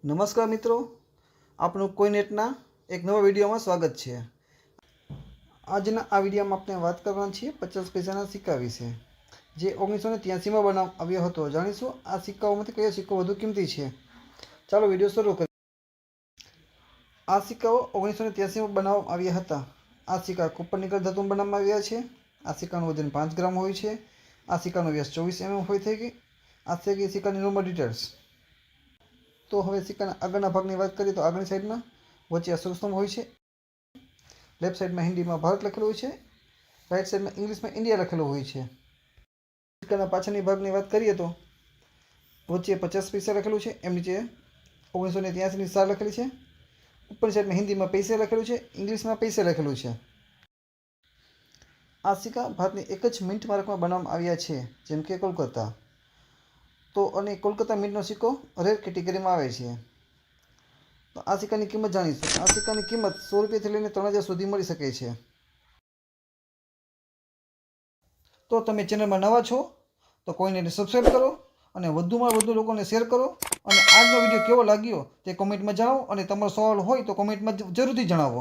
નમસ્કાર મિત્રો, આપનું કોઈનેટના એક નવા વિડીયોમાં સ્વાગત છે। આજના આ વિડીયોમાં આપણે વાત કરવાના છીએ 50 પૈસાના સિક્કા વિશે, જે 1983માં બનાવવામાં આવ્યો હતો। જાણીશું આ સિક્કાઓમાંથી કયો સિક્કો વધુ કિંમતી છે। ચાલો વિડીયો શરૂ કરીએ। આ સિક્કાઓ 1983માં બનાવવામાં આવ્યા હતા। આ સિક્કા કોપર નિકલ ધાતુમાં બનાવવામાં આવ્યા છે। આ સિક્કાનું વજન 5 ગ્રામ હોય છે। આ સિક્કાનો વ્યાસ 24 mm હોય છે। આ છે સિક્કાની નોર્મલ ડિટેલ્સ। तो હવે સિક્કાના આગળના ભાગની વાત કરીએ તો આગળની સાઈડમાં વચ્ચે અશોક સ્તંભ હોય છે। લેફ્ટ સાઈડમાં હિન્દીમાં ભારત લખેલું હોય છે। રાઈટ સાઈડમાં ઇંગ્લિશમાં ઇન્ડિયા લખેલું હોય છે। સિક્કાના પાછળની ભાગની વાત કરીએ તો વચ્ચે 50 પૈસા લખેલું છે, એમ નીચે 1983ની સાલ લખેલી છે। ઉપરની સાઈડમાં હિન્દીમાં પૈસા લખેલું છે, ઇંગ્લિશમાં પૈસા લખેલું છે। આ સિક્કા ભારતની એક જ મિન્ટ માર્કમાં બનાવવામાં આવ્યા છે, જેમ કે કોલકાતા। તો અને કોલકાતા મિન્ટનો સિક્કો રેર કેટેગરીમાં આવે છે। તો આ સિક્કાની કિંમત જાણીશું। આ સિક્કાની કિંમત 100 રૂપિયાથી લઈને 3000 સુધી મળી શકે છે। તો તમે ચેનલમાં નવા છો તો કોઈને સબસ્ક્રાઈબ કરો અને વધુમાં વધુ લોકોને શેર કરો। અને આજનો વિડીયો કેવો લાગ્યો તે કોમેન્ટમાં જણાવો, અને તમારો સવાલ હોય તો કોમેન્ટમાં જરૂરથી જણાવો।